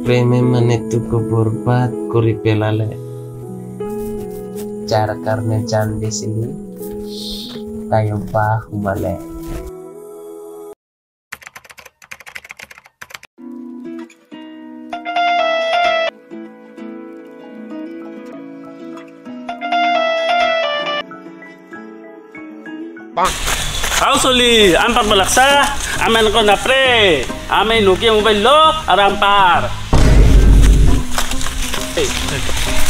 প্রেমে মানে তোকে বরবাদ করে পেলালে যার কারণে জান দিছিলি তাই বাহ মানে Halo Soli, ampar melaksa, aman kau napre, aman Nokia mobile lo, arampar.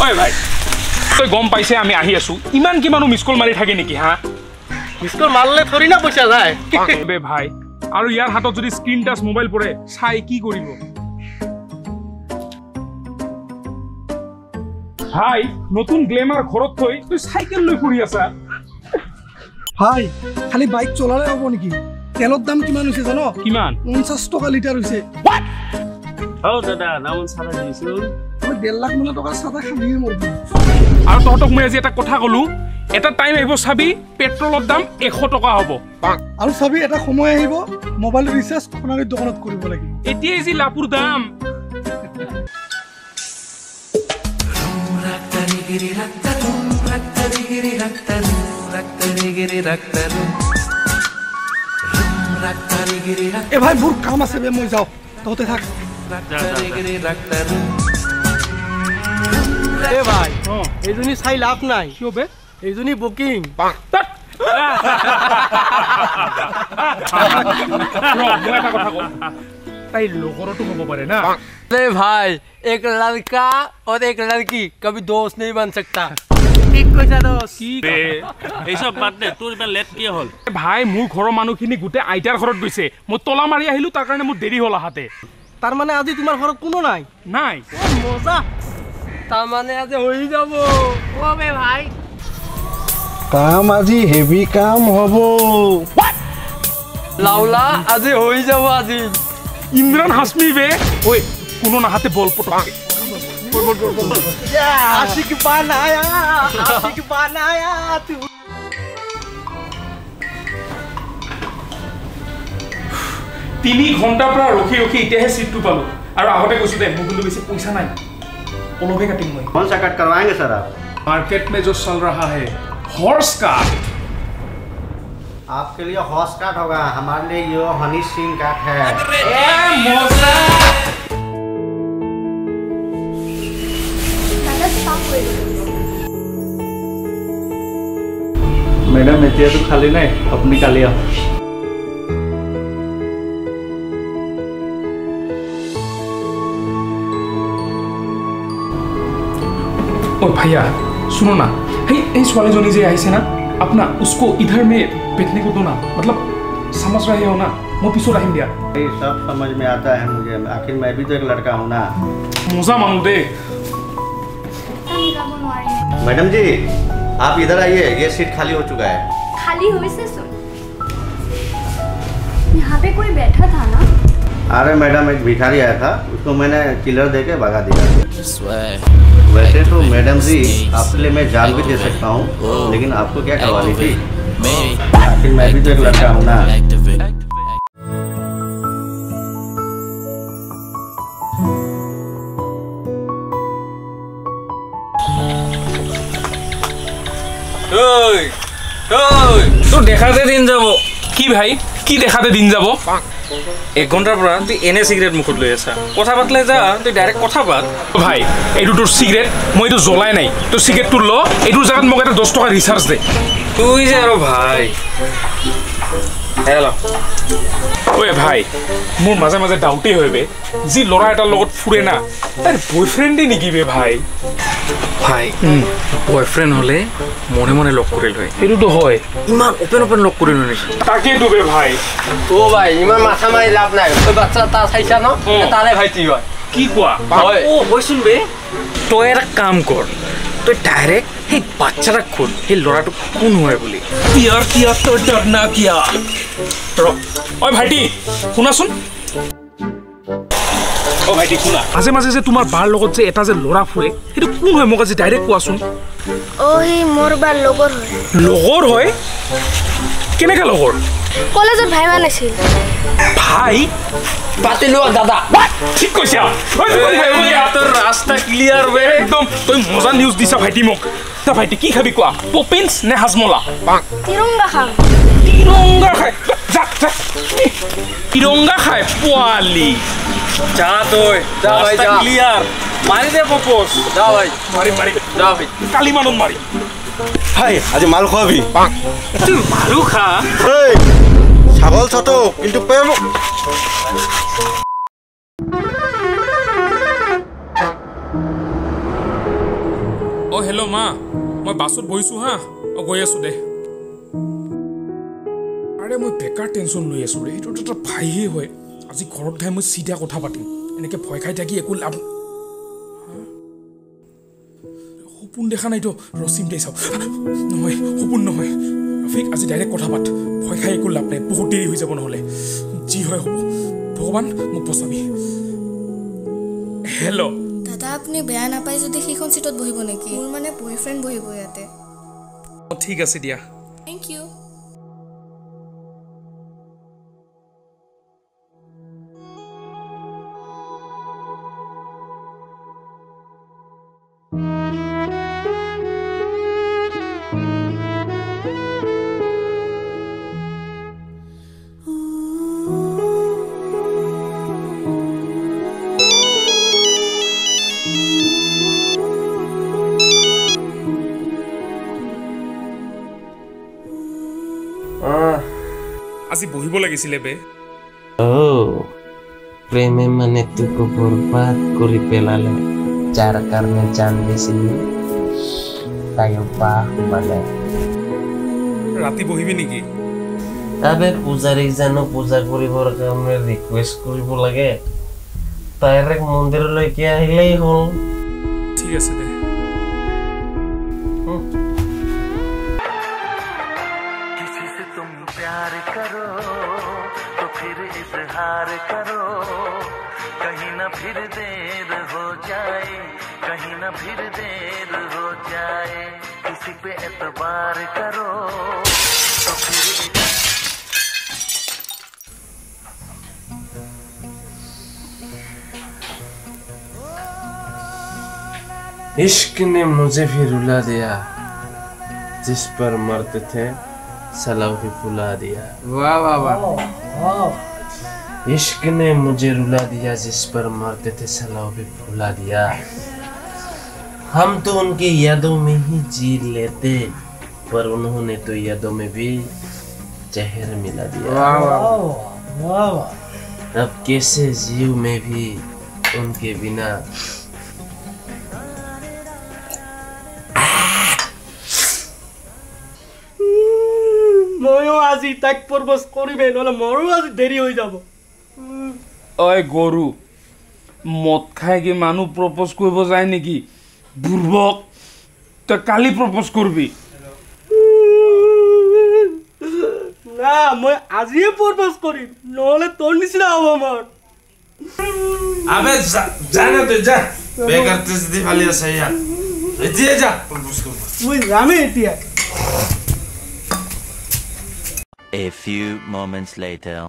Oi bhai, tôi gom paise ami ahi asu. Iman ki manu miss call mari thake niki ha? Miss call marle thori na poisa jay. Ebe bhai, aru yar hatot jodi screen touch mobile pore, sai ki koribo? Bhai, notun glamour khorot thoi, tu cycle loi puri asa. ভাই খালি bike চলালে হ'ব নেকি তেলৰ দাম কিমান হৈছে জানো কিমান 50 টকা লিটাৰ হৈছে ও দাদা নাম সাৰা দিছুন মই 1.5 লাখ মান টকা সাদা খালিয়ে মৰবি আৰু তহতক মই আজি এটা কথা কলো এটা টাইম আহিব চাবি পেট্ৰলৰ দাম 100 টকা হ'ব আৰু চাবি এটা সময় আহিব মোবাইল ৰিচাৰ্জ খনাৰি দোকানত কৰিব লাগিব এতিয়াই যি লাপুৰ দাম এ ভাই মোৰ কাম আছে বে মই যাও তহতে থাক এ ভাই এইজনী চাই লাভ নাই কি হবে এইজনী বুকিং তাই লগৰটো হ'ব পাৰে না अरे भाई एक लड़का और एक लड़की कभी दोस्त नहीं बन सकता ठीक কৈছা দোস কি এই সব বাদ দে তোৰ ইমান লেট কি হল ভাই মোৰ ঘৰৰ মানুহখিনি গুটে আইতাৰ ঘৰত গৈছে মই তলা মাৰি আহিলো তাৰ কাৰণে মোৰ দেৰি হল আহাতে তাৰ মানে আজি তোমাৰ ঘৰত কোনো নাই নাই মজা তার মানে আজি হৈ যাব ওবে ভাই কাম আজি হেভি কাম হ'ব লাউলা আজি হৈ যাব আজি ইমরান হাসমি বে ওই কোনো না হাতে বল পটকে आशिक बनाया तू 3 ঘন্টাৰ পৰা ৰখি ৰখি ইতেহে সিটটো পালো আৰু আগতে কৈছো দে মুগুলো বেছি পইচা নাই পলবে কাটিম মই कौन सा कट करवाएंगे सर आप मार्केट में जो चल रहा है हॉर्स काट आपके लिए हॉर्स काट होगा हमारे लिए ये हनी सिंह काट है ए मजा मैडम एतिया तो खाली नहीं अपनी काली आओ ओ भैया सुनो ना हे वाले जोनी जे आई से ना अपना उसको इधर में बैठने को दो ना मतलब समझ रहे हो ना मैं पीछे रह दिया ये सब समझ में आता है मुझे आखिर मैं भी तो एक लड़का हूँ ना मजा मांगू दे मैडम जी आप इधर आइए ये सीट खाली हो चुका है खाली हुई से सुन यहाँ पे कोई बैठा था ना अरे मैडम एक भिखारी आया था उसको मैंने चिल्लर दे के भगा दिया वैसे तो मैडम जी आपके लिए मैं जान भी दे सकता हूँ लेकिन आपको क्या करवानी थी आखिर मैं भी तो एक लड़का हूँ ना তোর দেখাতে দিন যাব কি ভাই কি দেখাতে দিন যাব 1 ঘন্টাৰ পৰা তুই এনে সিগারেট মুখত লৈ আছা কথা পাতলে যা তুই ডাইরেক্ট কথা পাত ভাই এইটো তোৰ সিগাৰেট মই এইটো জ্বলাই নাই তো সিগাৰেটটো ল এইটো জায়গাত মোক এটা 10 টকা ৰিচাৰ্জ দে তুই যে আৰু ভাই হেল্ল ওই ভাই মোৰ মাজে মাজে ডাউটে হইবে জি লৰা এটাৰ লগত ফুৰে না তার বয়ফ্রেন্ডই নেকি বে ভাই ভাই বয়ফ্রেন্ড হলে মনে মনে লক করে লয় এইটো তো হয় ইমান ওপেন লক করে লয় তাকে ডুবে ভাই ও ভাই ইমান মাথা মাৰি লাভ নাই ওই বাচ্চা তা চাইছা ন তালে ভাইটি হয় কি কোৱা ও হইছুন বে তই এটা কাম কৰ তই ডাইৰেক্ট এই বাচ্চাটা খোল এই লৰাটো কোন হয় বুলি কিয়া তো ডরনা কিয়া ওই ভাইটি শুনাচোন ও ভাইটি শুনা মাজে মাজে যে তোমাৰ বাৰ লগত যে এটা যে লৰা ফুৰে সেইটো কোন হয় মোক আজি ডাইৰেক্ট কোৱাচোন ओ ही मोर बार लोगर है লগৰ হয় কেনেকা লগৰ কলেজত ভাই মান আছিল ভাই পাতিলো দাদা ঠিক কৈছা তোৰ ৰাস্তা ক্লিয়াৰ বে একদম তই মজা নিউজ দিছা ভাইটি মোক তা ভাইটি কি খাবি কোৱা পপিন্স নে হাজমলা তিৰংগা খাম তিৰংগা খাই যা যা তিৰংগা খাই পোৱালি যা তই যা ভাই যা ক্লিয়াৰ মাৰি দে পপোস যা ভাই মাৰি মাৰি যা ভাই কালি মানত মাৰি ভাই আজি মাল খোৱাবি তুই মাৰু খা এই ছাগল চটো কিন্তু প্ৰেম অ হেল্ল' মা মই বাছত বহিছোঁ হা অ গৈ আছোঁ দে আৰে মই বেকাৰ টেনশ্যন লৈ আছোঁ ৰে এইটো এটা ভাইহে হয় আজি ঘৰত খাই মই চিধা কথা পাতিম এনেকৈ ভয় খাই থাকি একো লাভ সপোন দেখা নাইতো ৰচিম দে চাওক নহয় সপোন নহয় ৰাফিক আজি ডাইৰেক্ট কথা পাত ভয় খাই একো লাভ নাই বহুত দেৰি হৈ যাব নহ'লে যি হয় হ'ব ভগৱান মোক বচাবি হেল্ল' দাদা আপুনি বেয়া নাপায় যদি সেইখন চিটত বহিব নেকি মোৰ মানে বয়ফ্ৰেণ্ড বহিব ইয়াতে ঠিক আছে দিয়া থেংক ইউ আজি বহিব লাগিছিলে বে প্ৰেমে মানে তোক বৰবাদ কৰি পেলালে যাৰ কাৰণে জান দিছিলি তাইও বাহ মানে ৰাতি বহিবি নেকি আবে পূজাৰীক জানো পূজা কৰিবৰ কাৰণে ৰিকুৱেষ্ট কৰিব লাগে ডাইৰেক্ট মন্দিৰলৈকে আহিলেই হ'ল ঠিক আছে দে इश्क ने मुझे भी रुला दिया जिस पर मरते थे सलाह भी फुला दिया वाह वाह वाह इश्क ने मुझे रुला दिया जिस पर मरते थे सलाह भी फुला दिया हम तो उनकी यादों में ही जी लेते पर उन्होंने तो यादों में भी जहर मिला दिया वाह वाह वाह अब कैसे जीव में भी उनके बिना ময়ো আজি তাক প্ৰপ'জ কৰিমেই নহ'লে মোৰো আজি দেৰি হৈ যাব ঐ গৰু মদ খাই কি মানুহ প্ৰপ'জ কৰিব যায় নেকি বুৰ্বক তই কালি প্ৰপ'জ কৰিবি না মই আজিয়ে প্ৰপ'জ কৰিম নহ'লে তোৰ নিচিনা হ'ব মোৰ अबे जाना तो जा बेकार तेज वाली है यार इधर जा মই যামেই এতিয়া A few moments later.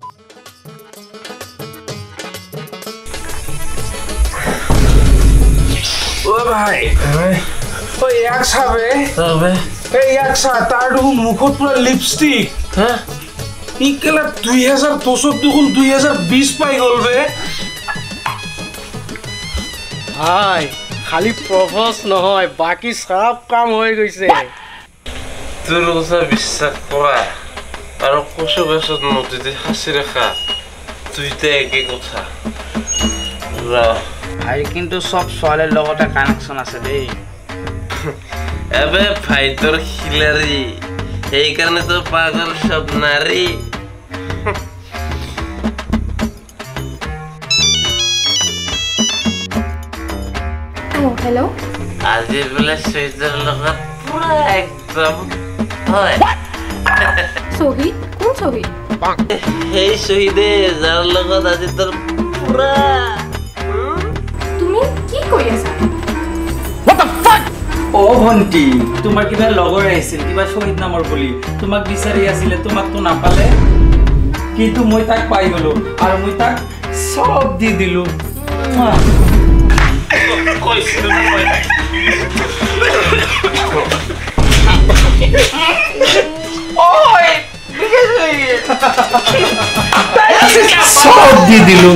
ও ভাই ঐ এক চাবে এই এক চা তাৰ দেখোন মুখত পুৰা লিপষ্টিক হা ই কেলা 2010 দেখোন 2020 পাই গ'ল বে হাই খালি প্ৰপ'জ নহয় বাকি সব কাম হৈ গৈছে তোৰ কথা বিশ্বাস কৰা আৰু কচু গছত নদীতে সাঁচি ৰখা দুইটা একে কথা ভাই কিন্তু সব ছোৱালীৰ লগতে কানেকশ্যন আছে দেই এবে ভাই তোৰ খিলাৰী সেইকাৰণে তো পাগল সব নাৰী हेलो আজি বোলে চৈতৰ লগত পুৰা একদম হয় सोही कौन सोही সেই শহীদে যাৰ লগত আজি তোৰ পুৰা তুমি কি কৰি আছা ও ভন্টি তোমাৰ কিবা লগৰ আহিছিল কিবা শহীদ নামৰ বুলি তোমাক বিচাৰি আছিলে তোমাক তো নাপালে কিন্তু মই তাক পাই গলো আৰু মই তাক সব দি দিলো কৈছিলো না মই ওই সব দি দিলো